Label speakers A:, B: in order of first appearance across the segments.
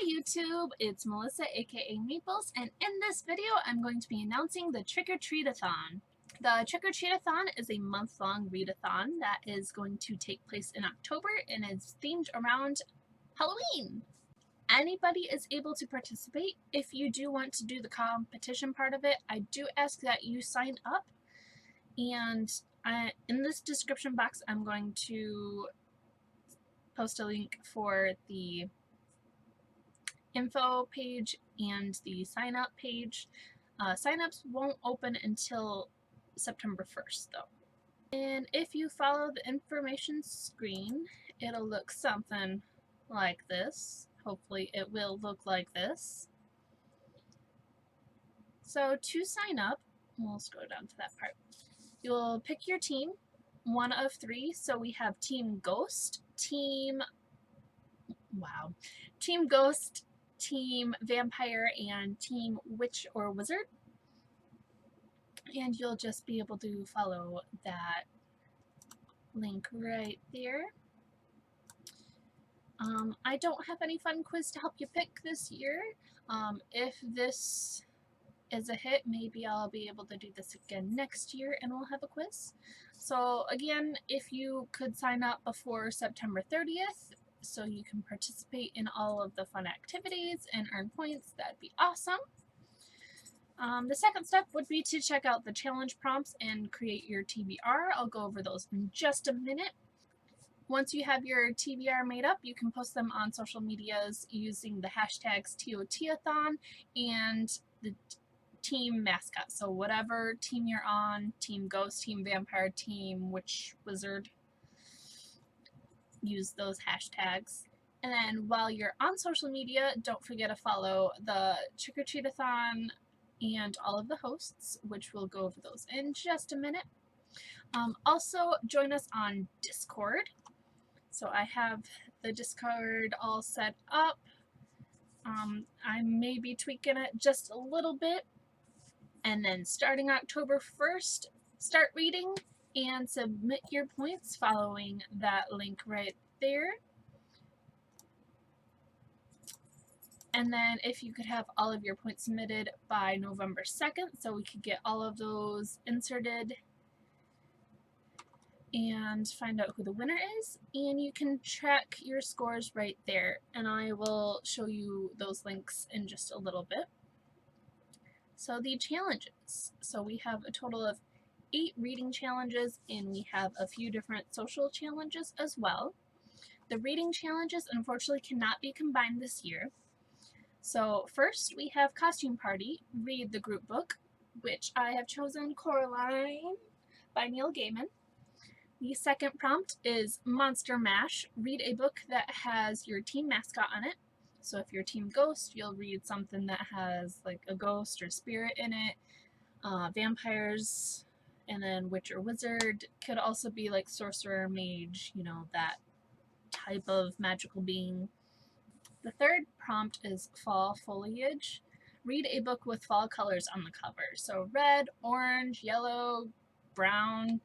A: Hi YouTube, it's Melissa aka Meoples, and in this video I'm going to be announcing the Trick-or-Treat-a-thon. The Trick-or-Treat-a-thon is a month-long readathon that is going to take place in October and is themed around Halloween. Anybody is able to participate. If you do want to do the competition part of it, I do ask that you sign up, and in this description box I'm going to post a link for the info page and the sign up page. Sign-ups won't open until September 1st though. And if you follow the information screen, it'll look something like this. Hopefully it will look like this. So to sign up, we'll scroll down to that part. You'll pick your team, one of three. So we have Team Ghost, Team Ghost, Team Vampire, and Team Witch or Wizard. And you'll just be able to follow that link right there. I don't have any fun quiz to help you pick this year. If this is a hit, maybe I'll be able to do this again next year and we'll have a quiz. So again, if you could sign up before September 30th, so you can participate in all of the fun activities and earn points, that'd be awesome. The second step would be to check out the challenge prompts and create your TBR. I'll go over those in just a minute. Once you have your TBR made up, you can post them on social medias using the hashtags TOTathon and the team mascot. So whatever team you're on, Team Ghost, Team Vampire, Team Witch, Wizard, use those hashtags. And then while you're on social media, don't forget to follow the Trick-or-Treat-a-thon and all of the hosts, which we'll go over those in just a minute. Also, join us on Discord. So I have the Discord all set up. I may be tweaking it just a little bit. And then starting October 1st, start reading and submit your points following that link right there. And then if you could have all of your points submitted by November 2nd, so we could get all of those inserted and find out who the winner is, and you can track your scores right there, and I will show you those links in just a little bit. So the challenges. So we have a total of 8 reading challenges, and we have a few different social challenges as well. The reading challenges unfortunately cannot be combined this year. So first we have Costume Party, read the group book, which I have chosen Coraline by Neil Gaiman. The second prompt is Monster Mash, read a book that has your team mascot on it. So if you're Team Ghost, you'll read something that has like a ghost or spirit in it. Vampires, and then Witch or Wizard could also be like sorcerer, mage, you know, that type of magical being. The third prompt is Fall Foliage. Read a book with fall colors on the cover. So red, orange, yellow, brown.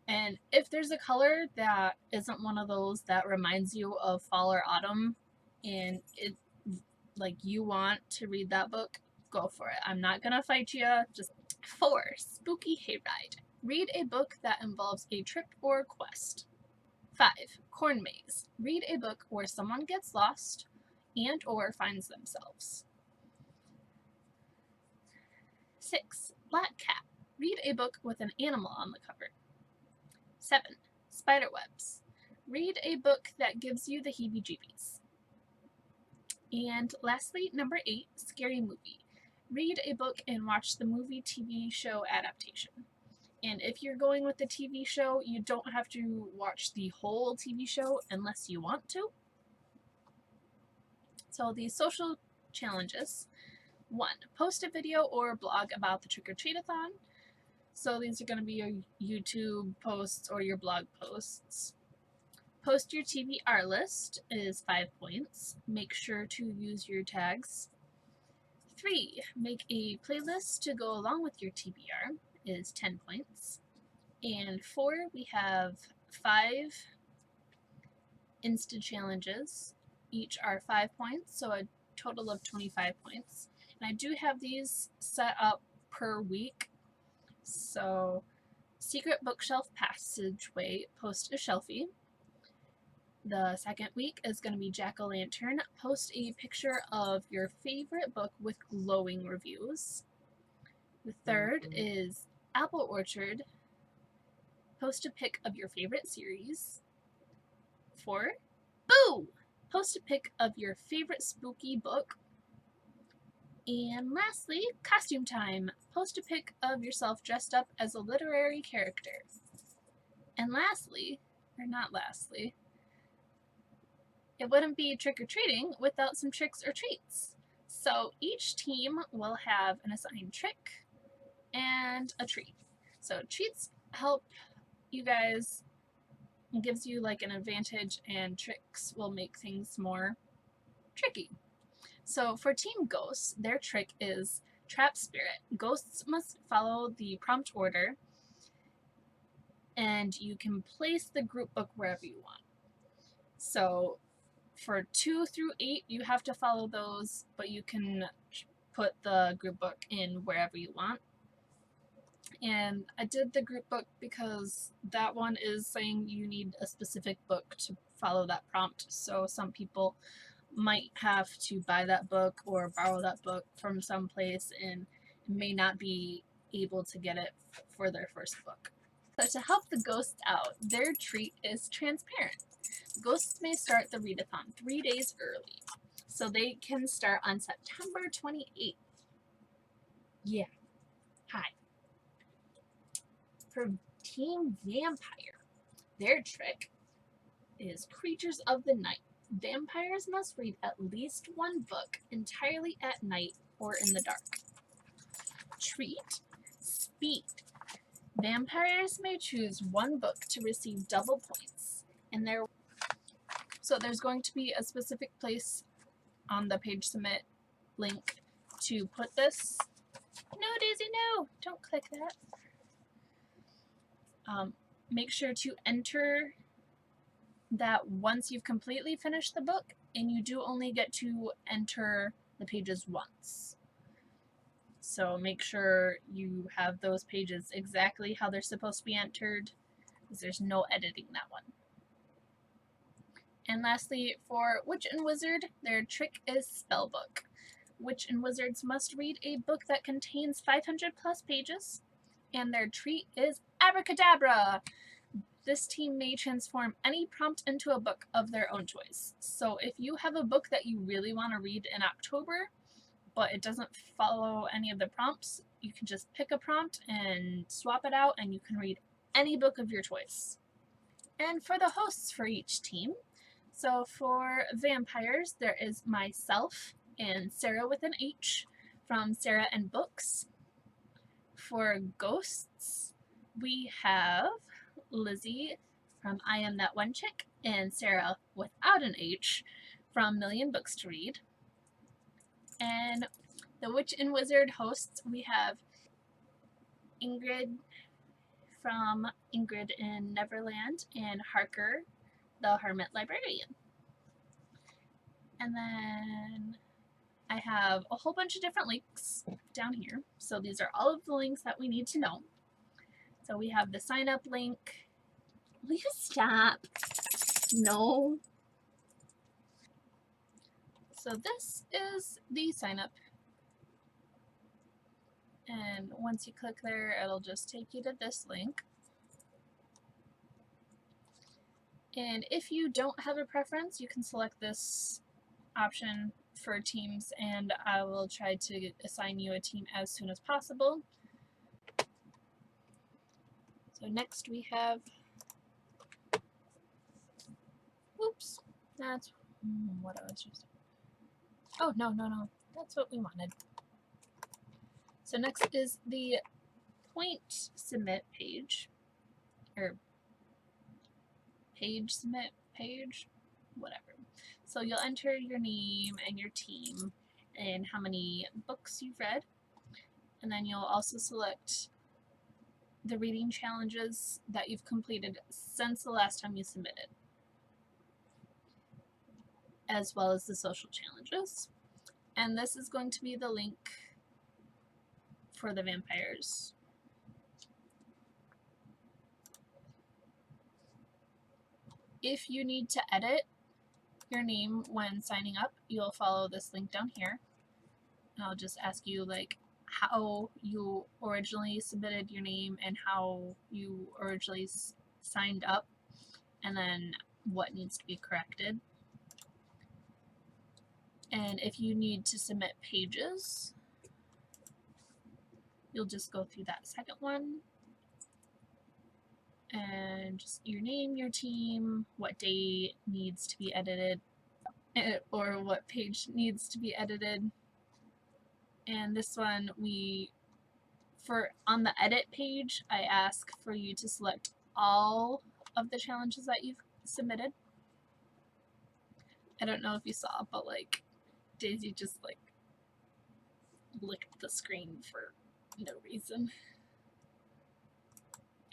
A: And if there's a color that isn't one of those that reminds you of fall or autumn and it like you want to read that book, go for it. I'm not gonna fight you. Just 4. Spooky Hayride. Read a book that involves a trip or quest. 5. Corn Maze. Read a book where someone gets lost and or finds themselves. 6. Black Cat. Read a book with an animal on the cover. 7. Spiderwebs. Read a book that gives you the heebie-jeebies. And lastly, number 8, Scary Movie. Read a book and watch the movie TV show adaptation. And if you're going with the TV show, you don't have to watch the whole TV show unless you want to. So these social challenges. 1. Post a video or blog about the Trick-or-Treat-a-thon. So these are going to be your YouTube posts or your blog posts. Post your TBR list is 5 points. Make sure to use your tags. 3. Make a playlist to go along with your TBR is 10 points. And 4, we have 5 Insta challenges. Each are 5 points, so a total of 25 points. And I do have these set up per week. So, Secret Bookshelf Passageway, post a shelfie. The second week is going to be Jack-o'-lantern. Post a picture of your favorite book with glowing reviews. The third is Apple Orchard. Post a pic of your favorite series. 4, Boo! Post a pic of your favorite spooky book. And lastly, Costume Time. Post a pic of yourself dressed up as a literary character. And lastly, or not lastly, it wouldn't be trick-or-treating without some tricks or treats. So each team will have an assigned trick and a treat. So treats help you guys, gives you like an advantage, and tricks will make things more tricky. So for Team Ghosts, their trick is Trap Spirit. Ghosts must follow the prompt order, and you can place the group book wherever you want. So for 2 through 8, you have to follow those, but you can put the group book in wherever you want. And I did the group book because that one is saying you need a specific book to follow that prompt. So some people might have to buy that book or borrow that book from someplace and may not be able to get it for their first book. So to help the ghosts out, their treat is transparent. Ghosts may start the readathon 3 days early, so they can start on September 28th. Yeah. Hi. For Team Vampire, their trick is Creatures of the Night. Vampires must read at least one book entirely at night or in the dark. Treat, Speed. Vampires may choose one book to receive double points. So there's going to be a specific place on the page submit link to put this. No, Daisy, no! Don't click that. Make sure to enter that once you've completely finished the book, and you do only get to enter the pages once. So make sure you have those pages exactly how they're supposed to be entered, because there's no editing that one. And lastly, for Witch and Wizard, their trick is Spellbook. Witch and Wizards must read a book that contains 500 plus pages, and their treat is Abracadabra. This team may transform any prompt into a book of their own choice. So if you have a book that you really want to read in October, but it doesn't follow any of the prompts, you can just pick a prompt and swap it out, and you can read any book of your choice. And for the hosts for each team, so for Vampires, there is myself and Sara with an H from Sarahandbooks. For Ghosts, we have Lizzie from iamthatonechick and Sara without an H from millionbookstoread. And the Witch and Wizard hosts, we have Ingrid from Ingrid in Neverland and Harker, the hermitlibrarian. And then I have a whole bunch of different links down here. So these are all of the links that we need to know. So we have the sign up link. Will you stop? No. So this is the sign up. And once you click there, it'll just take you to this link. And if you don't have a preference, you can select this option for teams, and I will try to assign you a team as soon as possible. So next we have, oops, that's what I was just, oh, no, that's what we wanted. So next is the point submit page, or page submit page, whatever. So you'll enter your name and your team and how many books you've read, and then you'll also select the reading challenges that you've completed since the last time you submitted, as well as the social challenges. And this is going to be the link for the vampires. If you need to edit your name when signing up, you'll follow this link down here. And I'll just ask you like how you originally submitted your name and how you originally signed up, and then what needs to be corrected. And if you need to submit pages, you'll just go through that second one and just your name, your team, what date needs to be edited, or what page needs to be edited. And this one, on the edit page, I ask for you to select all of the challenges that you've submitted. I don't know if you saw, but like Daisy just like licked the screen for no reason.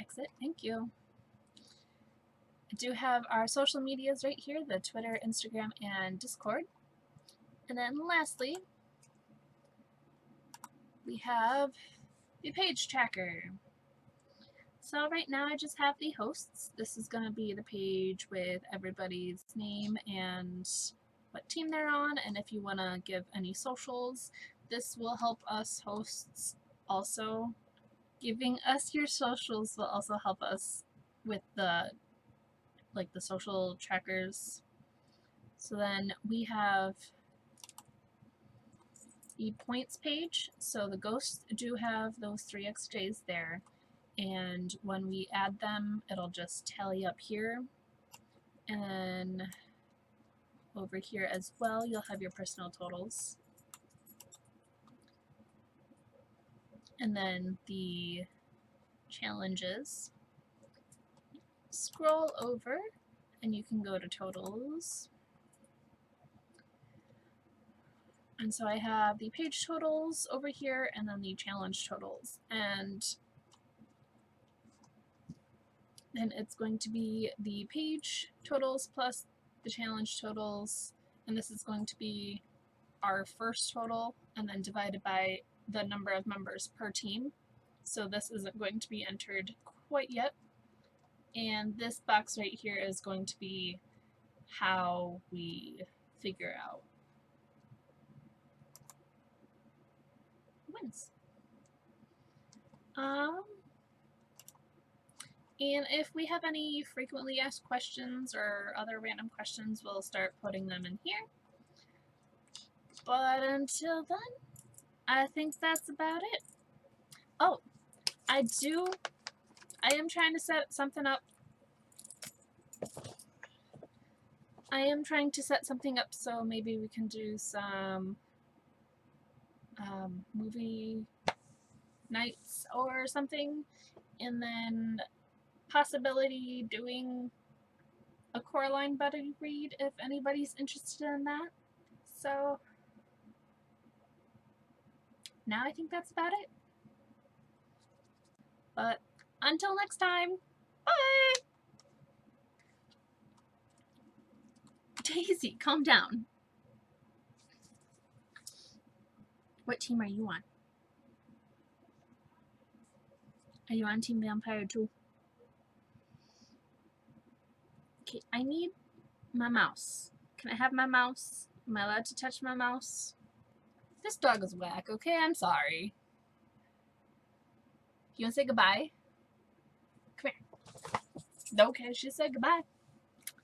A: Exit, thank you. I do have our social medias right here, the Twitter, Instagram, and Discord. And then lastly, we have the page tracker. So right now I just have the hosts. This is going to be the page with everybody's name and what team they're on, and if you want to give any socials, this will help us hosts also. Giving us your socials will also help us with the social trackers. So then we have the points page. So the ghosts do have those 3 XJs there, and when we add them, it'll just tally up here. And then over here as well, you'll have your personal totals. And then the challenges. Scroll over and you can go to totals. And so I have the page totals over here and then the challenge totals. And then it's going to be the page totals plus the challenge totals. And this is going to be our first total and then divided by the number of members per team. So this isn't going to be entered quite yet. And this box right here is going to be how we figure out wins. And if we have any frequently asked questions or other random questions, we'll start putting them in here. But until then, I think that's about it. Oh, I am trying to set something up. I am trying to set something up so maybe we can do some movie nights or something, and then possibility doing a Coraline buddy read if anybody's interested in that. So now I think that's about it. But until next time, bye! Daisy, calm down. What team are you on? Are you on Team Vampire too? Okay, I need my mouse. Can I have my mouse? Am I allowed to touch my mouse? This dog is whack, okay? I'm sorry. You want to say goodbye? Come here. Okay, she said goodbye.